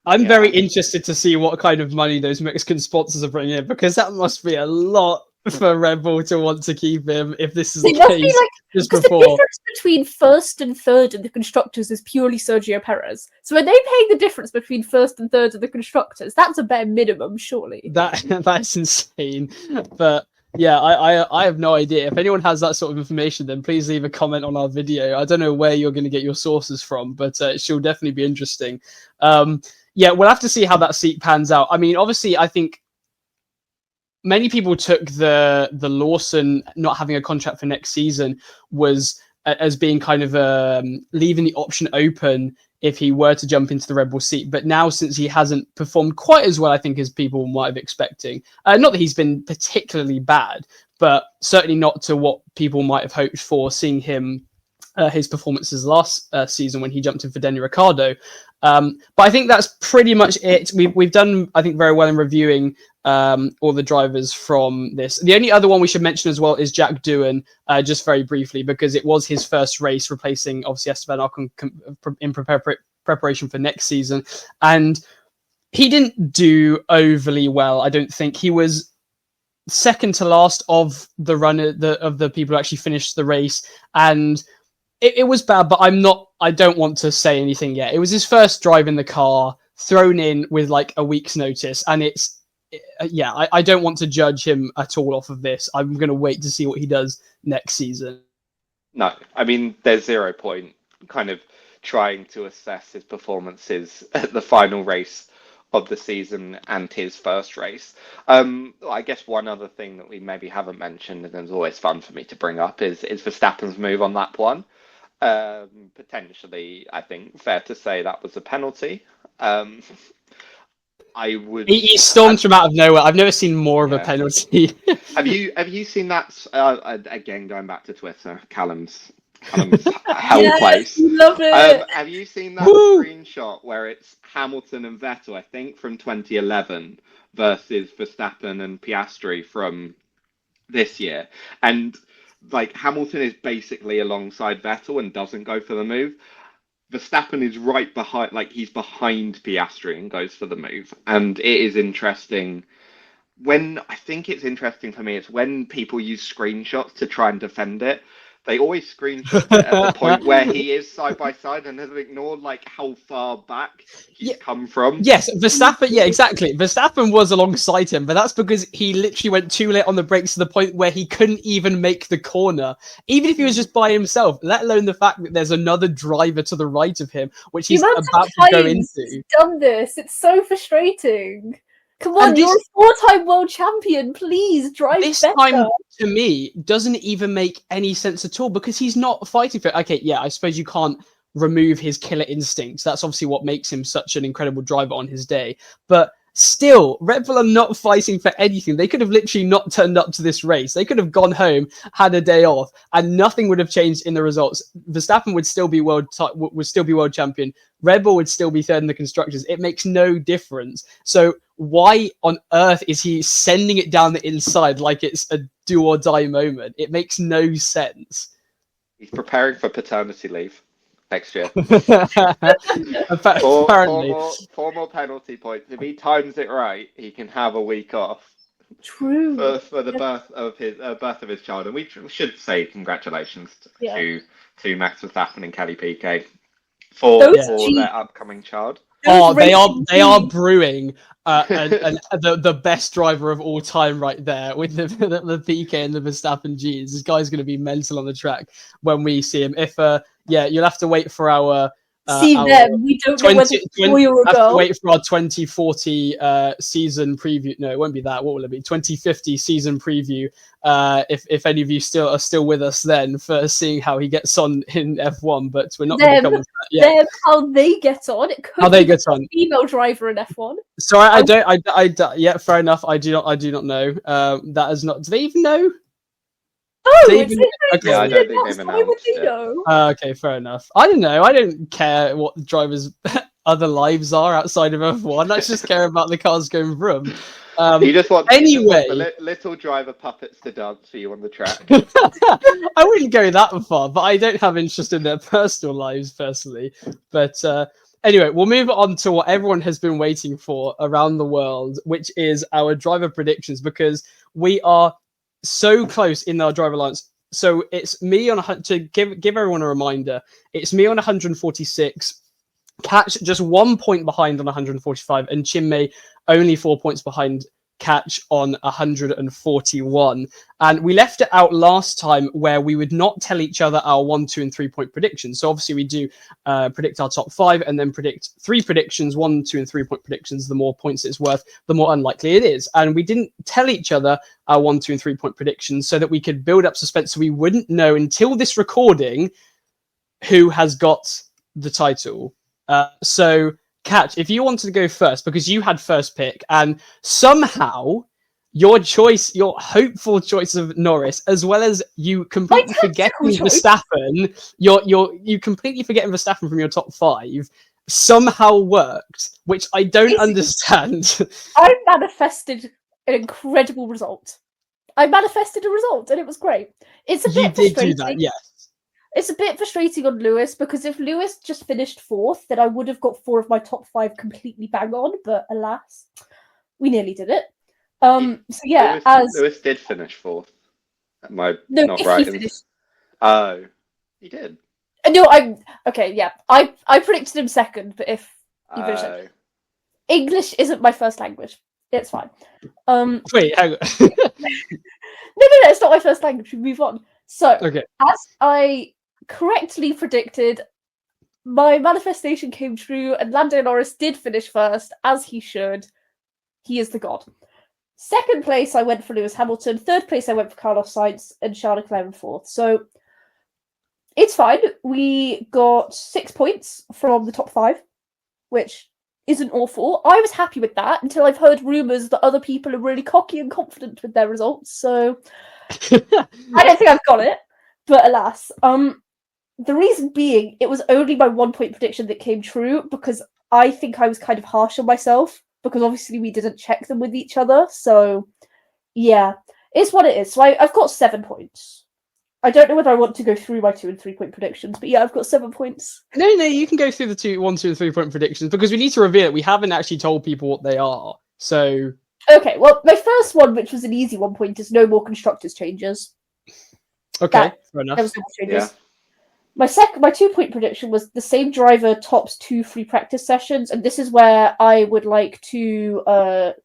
I'm very interested to see what kind of money those Mexican sponsors are bringing in, because that must be a lot for Red Bull to want to keep him if this is the case. Just before. The difference between first and third in the Constructors is purely Sergio Perez. So are they paying the difference between first and third of the Constructors? That's a bare minimum, surely. That's insane. But yeah, I have no idea. If anyone has that sort of information, then please leave a comment on our video. I don't know where you're going to get your sources from, but it should definitely be interesting. yeah, we'll have to see how that seat pans out. I mean, obviously, I think many people took the Lawson not having a contract for next season was as being kind of leaving the option open if he were to jump into the Red Bull seat. But now, since he hasn't performed quite as well, I think, as people might have expecting, not that he's been particularly bad, but certainly not to what people might have hoped for, seeing him his performances last season when he jumped in for Daniel Ricciardo. But I think that's pretty much it. We've done, I think, very well in reviewing all the drivers from this. The only other one we should mention as well is Jack Doohan, just very briefly, because it was his first race replacing, obviously, Esteban Ocon in preparation for next season. And he didn't do overly well, I don't think. He was second to last of the runner, of the people who actually finished the race. And it was bad, but I don't want to say anything yet. It was his first drive in the car, thrown in with like a week's notice. And I don't want to judge him at all off of this. I'm going to wait to see what he does next season. No, I mean, there's 0 point kind of trying to assess his performances at the final race of the season and his first race. I guess one other thing that we maybe haven't mentioned, and it's always fun for me to bring up, is Verstappen's move on lap 1. Potentially, I think, fair to say that was a penalty. I would. He stormed from out of nowhere. I've never seen more of a penalty. Have you seen that? Again, going back to Twitter, Callum's hell place. Love it. Have you seen that screenshot where it's Hamilton and Vettel, I think, from 2011 versus Verstappen and Piastri from this year? And like, Hamilton is basically alongside Vettel and doesn't go for the move. Verstappen is right behind, like, he's behind Piastri and goes for the move. And it is interesting. I think it's interesting for me, it's when people use screenshots to try and defend it. They always screenshot it at the point where he is side by side and have ignored like how far back he's come from. Yes, Verstappen. Yeah, exactly. Verstappen was alongside him, but that's because he literally went too late on the brakes to the point where he couldn't even make the corner, even if he was just by himself. Let alone the fact that there's another driver to the right of him, which he's about to go into. He's done this. It's so frustrating. Come on, you're a 4-time world champion. Please drive this better. Time, to me, doesn't even make any sense at all because he's not fighting for it. Okay, yeah, I suppose you can't remove his killer instincts. That's obviously what makes him such an incredible driver on his day. But still, Red Bull are not fighting for anything. They could have literally not turned up to this race. They could have gone home, had a day off, and nothing would have changed in the results. Verstappen would still be world champion. Red Bull would still be third in the constructors. It makes no difference. So why on earth is he sending it down the inside like it's a do or die moment? It makes no sense. He's preparing for paternity leave next year. Apparently. Four more penalty points. If he times it right, he can have a week off. True. For the birth of his child, and we should say congratulations to Max Verstappen and Kelly Piquet for their upcoming child. They are brewing the best driver of all time right there with the Piquet and the Verstappen G's. This guy's going to be mental on the track when we see him. If you'll have to wait for our see them. We don't know whether we'll have to wait for our 2040 season preview. No, it won't be that. What will it be? 2050 season preview. If any of you are still with us then for seeing how he gets on in F1, but we're not going to come with that yet. How they get on. It could how they get on. Female driver in F1. Sorry, I don't. Yeah, fair enough. I do not know. That is not. Do they even know? Oh, I don't think they've announced it. Okay, fair enough. I don't know. I don't care what the drivers' other lives are outside of F1. I just care about the cars going vroom. You just want the little driver puppets to dance for you on the track. I wouldn't go that far, but I don't have interest in their personal lives personally. But anyway, we'll move on to what everyone has been waiting for around the world, which is our driver predictions, because we are so close in our driver alliance. So it's me to give everyone a reminder. It's me on 146, Katch just 1 point behind on 145, and Chinmay only 4 points behind Katch on 141. And we left it out last time where we would not tell each other our 1, 2, and 3 point predictions. So obviously we do predict our top 5 and then predict 3 predictions, 1, 2, and 3 point predictions. The more points it's worth, the more unlikely it is. And we didn't tell each other our 1, 2, and 3 point predictions so that we could build up suspense, so we wouldn't know until this recording who has got the title. So Katch, if you wanted to go first, because you had first pick, and somehow your hopeful choice of Norris, as well as you completely forgetting Verstappen, you completely forgetting Verstappen from your top 5, somehow worked, which I don't understand. I manifested an incredible result. And it was great. It's a bit frustrating. You did do that, yes. It's a bit frustrating on Lewis, because if Lewis just finished 4th, then I would have got 4 of my top 5 completely bang on, but alas, we nearly did it. So yeah, Lewis did finish 4th. Am I no, not if right? he finished. Oh, he did. No, okay, yeah. I predicted him 2nd, but if he finished second. English isn't my first language. It's fine. Wait, hang on. No, it's not my first language. We move on. So, okay. As I correctly predicted, my manifestation came true, and Lando Norris did finish 1st, as he should. He is the god. 2nd place, I went for Lewis Hamilton. 3rd place, I went for Carlos Sainz, and Charles Leclerc in 4th. So, it's fine. We got 6 points from the top 5, which isn't awful. I was happy with that until I've heard rumours that other people are really cocky and confident with their results, so I don't think I've got it, but alas. The reason being, it was only my 1 point prediction that came true, because I think I was kind of harsh on myself, because obviously we didn't check them with each other, so yeah, it's what it is. So I've got 7 points. I don't know whether I want to go through my 2 and 3 point predictions, but yeah, I've got 7 points. No, you can go through the 1, 2, and 3 point predictions, because we need to reveal it. We haven't actually told people what they are, so... Okay, well, my first one, which was an easy 1 point, is no more constructors changes. Okay, fair enough. There was no more changes. Yeah. My 2 point prediction was the same driver tops 2 free practice sessions, and this is where I would like to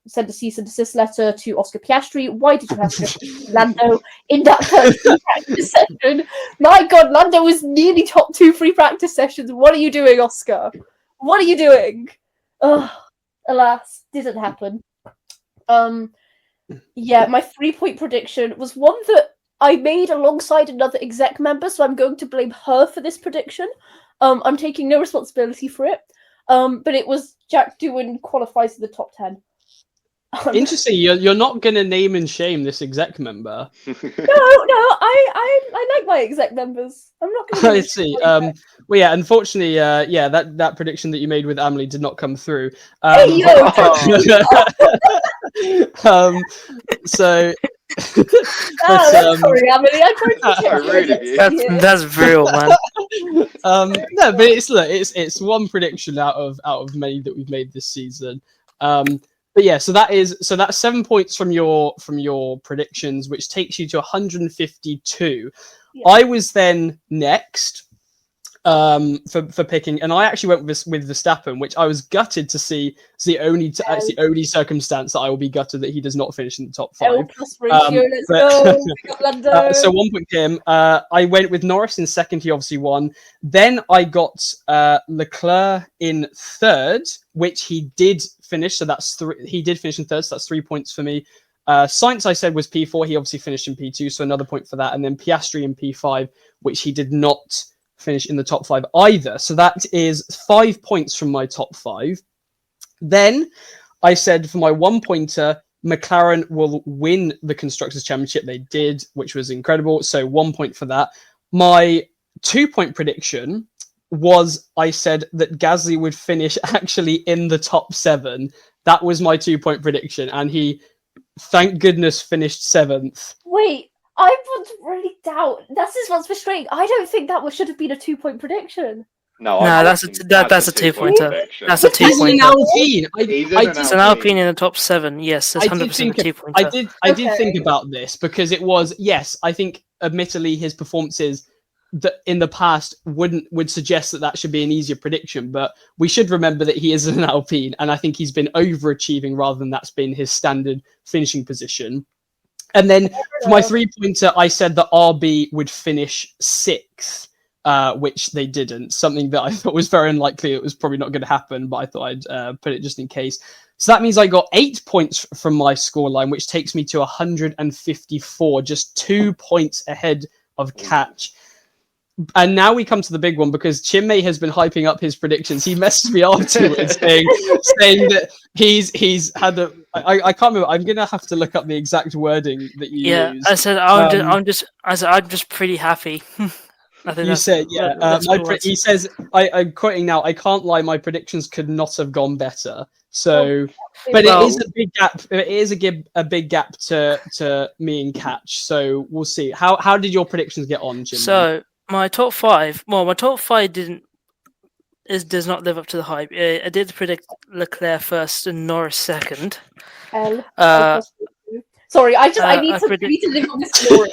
send a cease and desist letter to Oscar Piastri. Why did you have to Lando in that first free practice session? My God, Lando was nearly top 2 free practice sessions. What are you doing, Oscar? What are you doing? Ugh, alas, didn't happen. Yeah, my 3 point prediction was one that I made alongside another exec member, so I'm going to blame her for this prediction. I'm taking no responsibility for it. But it was Jack Doohan qualifies in the top 10. Interesting. You're not going to name and shame this exec member. No, I like my exec members. I'm not going to. I see. Well, yeah. Unfortunately, that prediction that you made with Amelie did not come through. Hey, yo! So. Sorry, Amelie. That's real, man. No, but it's one prediction out of many that we've made this season. But yeah, so that's 7 points from your predictions, which takes you to 152. Yeah. I was then next for picking, and I actually went with Verstappen, which I was gutted to see. It's the only circumstance that I will be gutted that he does not finish in the top 5. Let's go. So 1 point to him. I went with Norris in 2nd. He obviously won. Then I got Leclerc in 3rd, which he did finish. So that's 3. He did finish in 3rd. So that's 3 points for me. Sainz, I said, was P4. He obviously finished in P2, so another point for that. And then Piastri in P5, which he did not finish in the top 5 either. So that is 5 points from my top 5. Then I said for my 1 pointer, McLaren will win the Constructors Championship. They did, which was incredible. So 1 point for that. My 2 point prediction was I said that Gasly would finish actually in the top 7. That was my 2 point prediction. And he, thank goodness, finished 7th. Wait. I would really doubt. This is what's frustrating. I don't think that should have been a 2 point prediction. No, that's a 2 pointer. That's a 2 pointer. It's an Alpine in the top 7. Yes, it's 100% a 2 pointer. I did think about this because it was, yes, I think admittedly his performances that in the past would suggest that should be an easier prediction, but we should remember that he is an Alpine, and I think he's been overachieving rather than that's been his standard finishing position. And then for my 3-pointer, I said that RB would finish 6th, which they didn't. Something that I thought was very unlikely. It was probably not going to happen, but I thought I'd put it just in case. So that means I got 8 points from my scoreline, which takes me to 154, just 2 points ahead of Katch. And now we come to the big one, because Chinmay has been hyping up his predictions. He messaged me afterwards saying that he's had a... I can't remember. I'm going to have to look up the exact wording that you used. I said I'm just pretty happy. I think you said, he says, I'm quoting now, I can't lie, my predictions could not have gone better. So, but it is a big gap. It is a big gap to me and Katch. So we'll see. How did your predictions get on, Jim? So my top 5. Well, my top 5 does not live up to the hype. I did predict Leclerc first and Norris second. Sorry, I need to live on this story.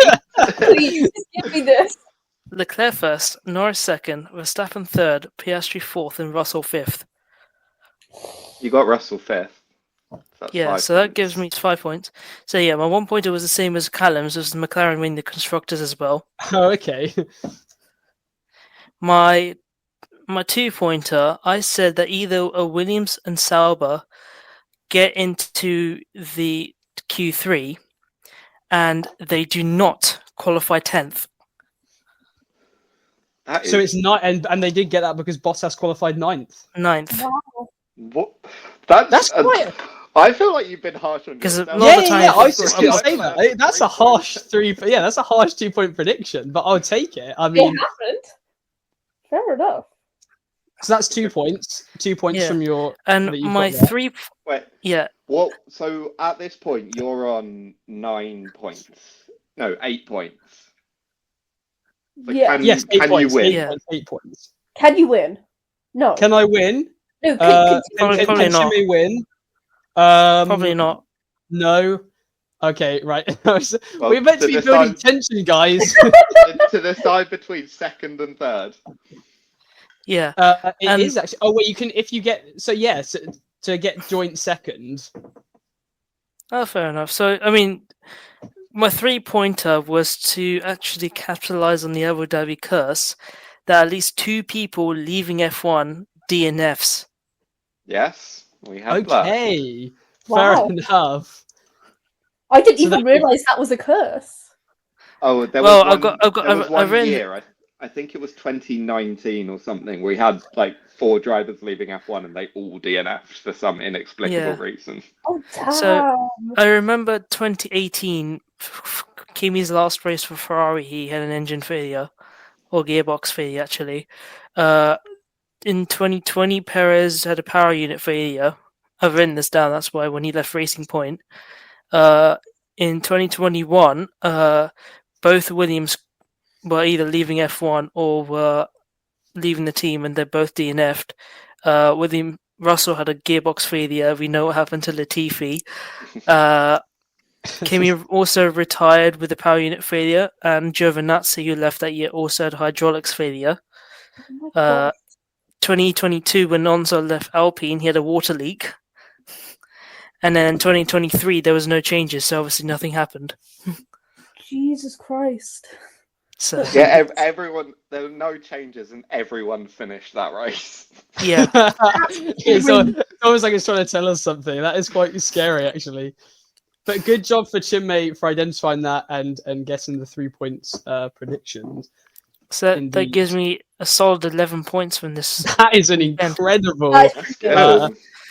Please, just give me this. Leclerc first, Norris second, Verstappen third, Piastri fourth, and Russell fifth. You got Russell 5th. So that gives me 5 points. So yeah, my 1-pointer was the same as Callum's, was McLaren winning the Constructors as well. Oh, okay. My 2-pointer, I said that either a Williams and Sauber get into the Q3 and they do not qualify 10th. So it's not, and they did get that because Bottas qualified 9th. Wow. What? That's quite... I feel like you've been harsh on yourself. I was just going to say that. That's a harsh 2-point prediction, but I'll take it. I mean, it happened. Fair enough. So that's 2 points. 2 points from your... And my 3... Wait. Yeah. What? So at this point, you're on 9 points. No, 8 points. Yeah. Can you win? 8 points. Can you win? No. Can I win? No, probably not. Can win? Probably not. No. Okay, right. We're meant to be building tension, guys. To decide between second and third. Yeah. It is actually. Oh wait, you can if you get to get joint second. Oh, fair enough. So I mean, my 3-pointer was to actually capitalize on the Abu Dhabi curse that at least 2 people leaving F1 DNFs. Yes, we have that. Okay, Wow. fair enough. I didn't even realise that was a curse. Oh, there was one year. I think it was 2019 or something. We had like 4 drivers leaving F1 and they all DNF'd for some inexplicable reason. Oh, damn. So I remember 2018, Kimi's last race for Ferrari, he had an engine failure, or gearbox failure actually. In 2020, Perez had a power unit failure. I've written this down, that's why when he left Racing Point. In 2021, both Williams were either leaving F1 or were leaving the team, and they're both DNF'd. Russell had a gearbox failure. We know what happened to Latifi. Kimi also retired with a power unit failure, and Giovinazzi, who left that year, also had hydraulics failure. 2022, when Alonso left Alpine, he had a water leak. And then in 2023, there was no changes, so obviously nothing happened. Jesus Christ. So yeah, everyone, there were no changes and everyone finished that race. Yeah. It's almost like it's trying to tell us something. That is quite scary, actually. But good job for Chinmay for identifying that and getting the 3 points predictions. So that gives me a solid 11 points from this. That is an incredible...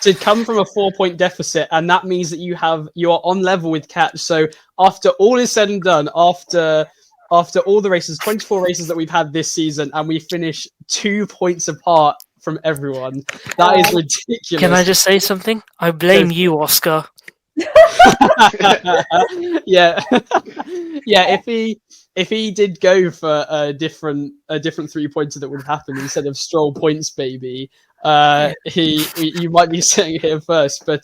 to come from a 4-point deficit, and that means that you are on level with Katch. So after all is said and done, after all the races, 24 races that we've had this season, and we finish 2 points apart from everyone, that is ridiculous. Can I just say something? I blame you, Oscar. Yeah. If he did go for a different 3-pointer that would happen instead of Stroll points, baby, you might be sitting here first. But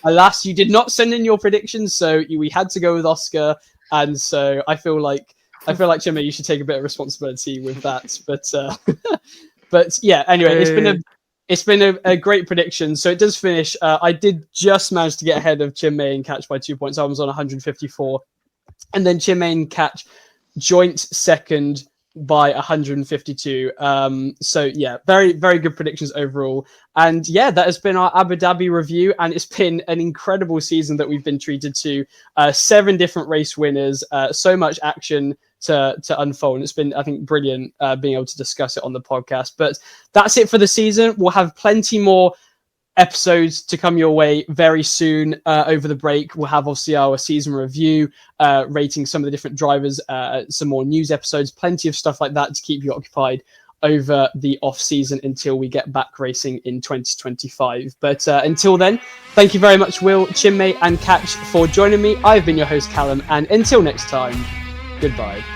alas, you did not send in your predictions, so we had to go with Oscar. And so I feel like I feel like, Chinmay, you should take a bit of responsibility with that. But yeah, anyway, it's been a great prediction. So it does finish. I did just manage to get ahead of Chinmay and Katch by 2 points. I was on 154. And then Chinmay and Katch joint second by 152. So yeah, very, very good predictions overall. And yeah, that has been our Abu Dhabi review, and it's been an incredible season that we've been treated to. 7 different race winners, so much action to unfold. And it's been, I think, brilliant being able to discuss it on the podcast. But that's it for the season. We'll have plenty more episodes to come your way very soon. Over the break, we'll have obviously our season review, rating some of the different drivers, some more news episodes, plenty of stuff like that to keep you occupied over the off season until we get back racing in 2025. But until then, thank you very much, Will, Chinmay and Katch, for joining me. I've been your host, Callum, and until next time, goodbye.